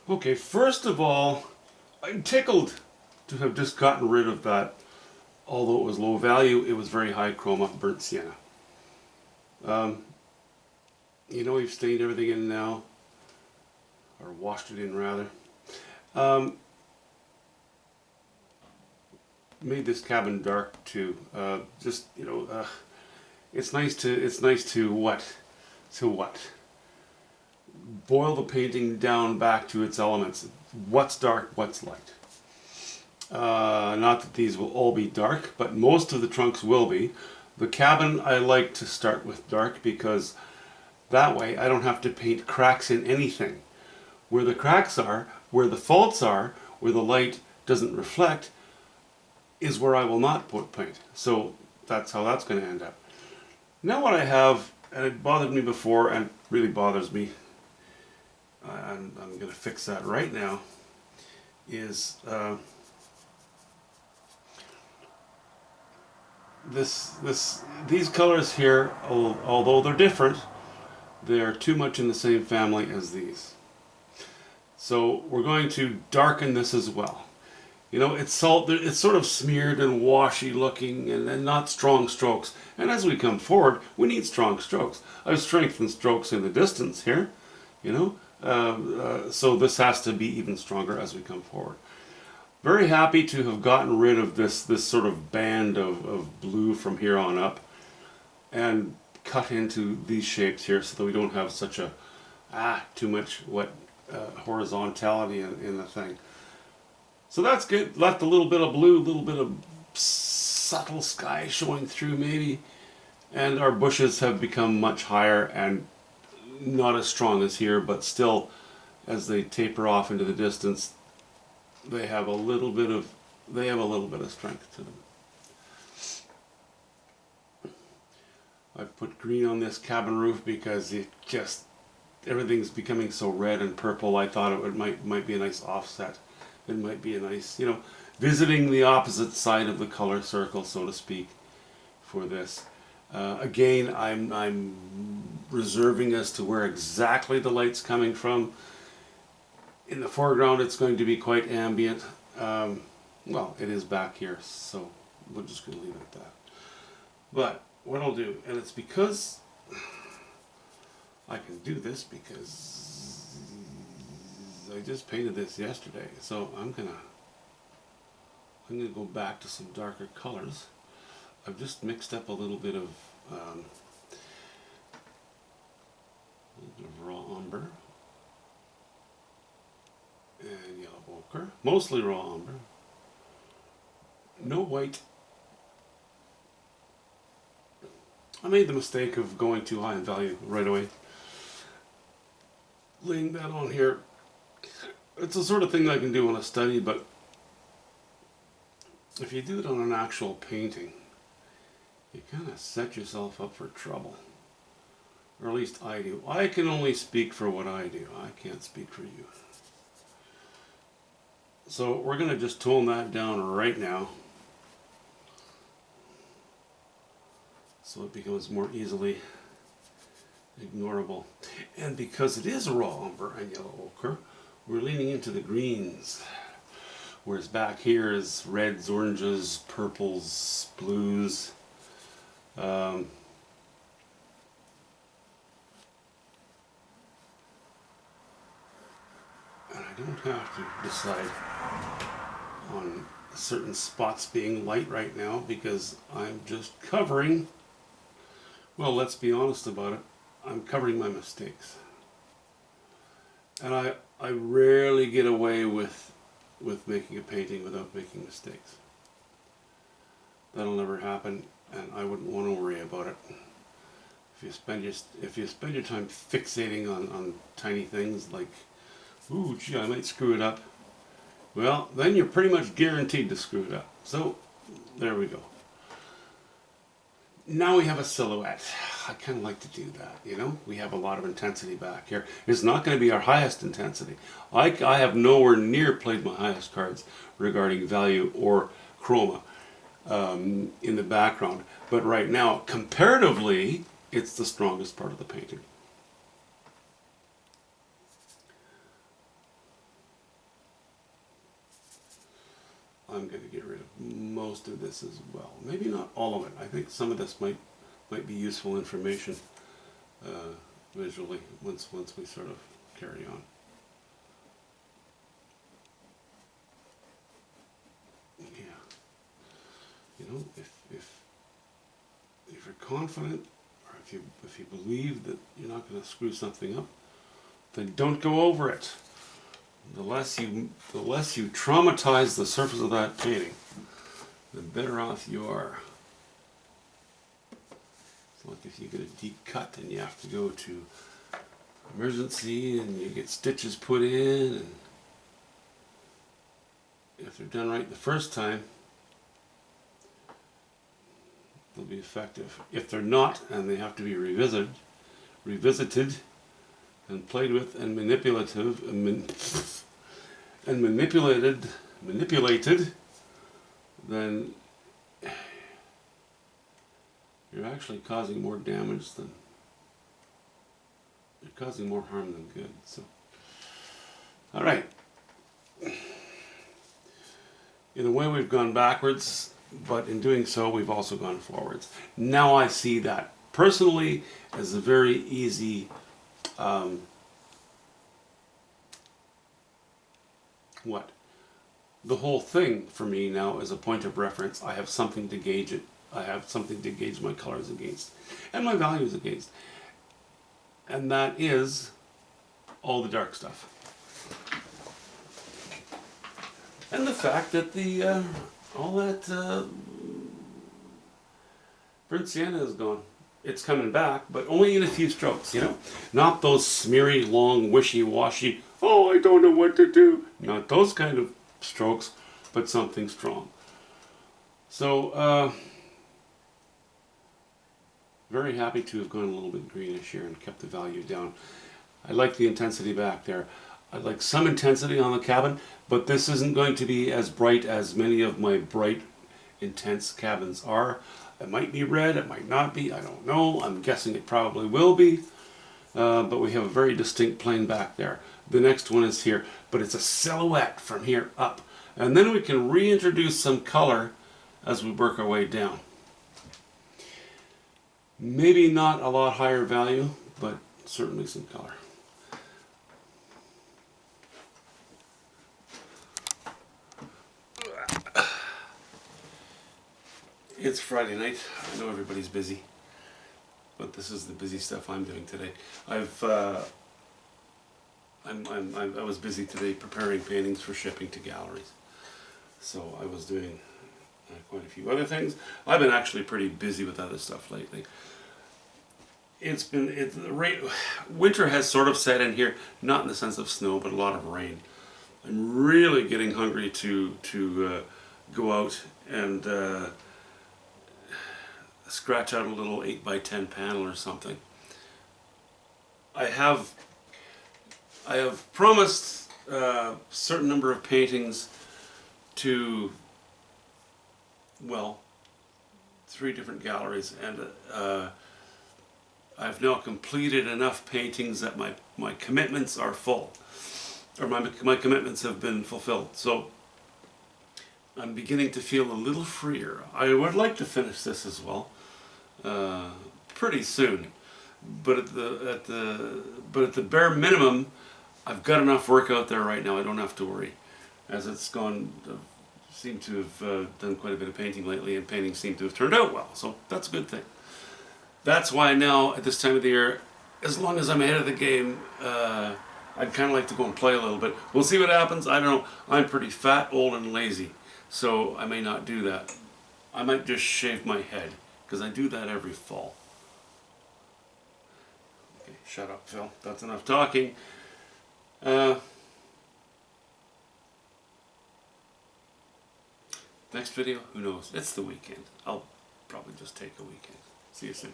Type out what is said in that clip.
Okay, first of all, I'm tickled to have just gotten rid of that. Although it was low value, it was very high chroma burnt sienna. Um, we've stained everything in now, or washed it in rather. Um, Made this cabin dark too. It's nice to what? Boil the painting down back to its elements. What's dark, what's light. Not that these will all be dark, but most of the trunks will be. The cabin I like to start with dark because that way I don't have to paint cracks in anything. Where the cracks are, where the faults are, where the light doesn't reflect, is where I will not put paint. So that's how that's going to end up. Now what I have, and it bothered me before and really bothers me, I'm going to fix that right now, is these colors here, although they're different, they're too much in the same family as these. So we're going to darken this as well. It's sort of smeared and washy looking and not strong strokes. And as we come forward, we need strong strokes. I've strengthened strokes in the distance here, so this has to be even stronger as we come forward. Very happy to have gotten rid of this sort of band of blue from here on up and cut into these shapes here so that we don't have such a too much horizontality in the thing. So that's good. Left a little bit of blue, a little bit of subtle sky showing through maybe, and our bushes have become much higher and not as strong as here, but still as they taper off into the distance, they have a little bit of strength to them. I've put green on this cabin roof because everything's becoming so red and purple. I thought it might be a nice offset. It might be a nice, visiting the opposite side of the color circle, so to speak, for this. Again, I'm reserving as to where exactly the light's coming from. In the foreground, it's going to be quite ambient. Well, it is back here, so we're just going to leave it at that. But what I'll do, and it's because I can do this because I just painted this yesterday, so I'm gonna go back to some darker colors. I've just mixed up a little bit of raw umber and yellow ochre, mostly raw umber. No white. I made the mistake of going too high in value right away. Laying that on here. It's the sort of thing I can do on a study, but if you do it on an actual painting, you kind of set yourself up for trouble. Or at least I do. I can only speak for what I do. I can't speak for you. So we're going to just tone that down right now, so it becomes more easily ignorable. And because it is raw umber and yellow ochre, we're leaning into the greens, whereas back here is reds, oranges, purples, blues. And I don't have to decide on certain spots being light right now because I'm just covering, well, let's be honest about it, I'm covering my mistakes. And I rarely get away with making a painting without making mistakes. That'll never happen, and I wouldn't want to worry about it. If you spend your time fixating on tiny things like, ooh, gee, I might screw it up, well, then you're pretty much guaranteed to screw it up. So, there we go. Now we have a silhouette. I kind of like to do that, We have a lot of intensity back here. It's not going to be our highest intensity. I have nowhere near played my highest cards regarding value or chroma in the background. But right now, comparatively, it's the strongest part of the painting. I'm going to get rid of most of this as well. Maybe not all of it. I think some of this might be useful information visually once we sort of carry on. Yeah, you know, if you're confident, or if you believe that you're not going to screw something up, then don't go over it. The less you traumatize the surface of that painting, the better off you are. It's like if you get a deep cut and you have to go to emergency and you get stitches put in, and if they're done right the first time, they'll be effective. If they're not, and they have to be revisited and played with and manipulated, then you're actually causing more damage than you're causing more harm than good. So, all right. In a way, we've gone backwards, but in doing so, we've also gone forwards. Now I see that personally as a very easy the whole thing for me now is a point of reference. I have something to gauge it. I have something to gauge my colors against and my values against. And that is all the dark stuff. And the fact that all that burnt sienna is gone. It's coming back, but only in a few strokes, you know? Not those smeary, long, wishy-washy, oh, I don't know what to do. Not those kind of strokes, but something strong. So, very happy to have gone a little bit greenish here and kept the value down. I like the intensity back there. I like some intensity on the cabin, but this isn't going to be as bright as many of my bright, intense cabins are. It might be red, it might not be, I don't know. I'm guessing it probably will be. But we have a very distinct plane back there. The next one is here, but it's a silhouette from here up. And then we can reintroduce some color as we work our way down. Maybe not a lot higher value, but certainly some color. It's Friday night. I know everybody's busy, but this is the busy stuff I'm doing today. I was busy today preparing paintings for shipping to galleries, so I was doing quite a few other things. I've been actually pretty busy with other stuff lately. Winter has sort of set in here, not in the sense of snow, but a lot of rain. I'm really getting hungry to go out and scratch out a little 8x10 panel or something. I have promised a certain number of paintings to, well, 3 different galleries, and I've now completed enough paintings that my commitments are full, or my commitments have been fulfilled. So I'm beginning to feel a little freer. I would like to finish this as well, pretty soon. But at the bare minimum, I've got enough work out there right now. I don't have to worry, as it's gone. Seem to have done quite a bit of painting lately, and paintings seem to have turned out well. So that's a good thing. That's why now at this time of the year, as long as I'm ahead of the game, I'd kind of like to go and play a little bit. We'll see what happens. I don't know. I'm pretty fat, old, and lazy, so I may not do that. I might just shave my head, because I do that every fall. Okay, shut up, Phil. That's enough talking. Next video, who knows? It's the weekend. I'll probably just take a weekend. See you soon.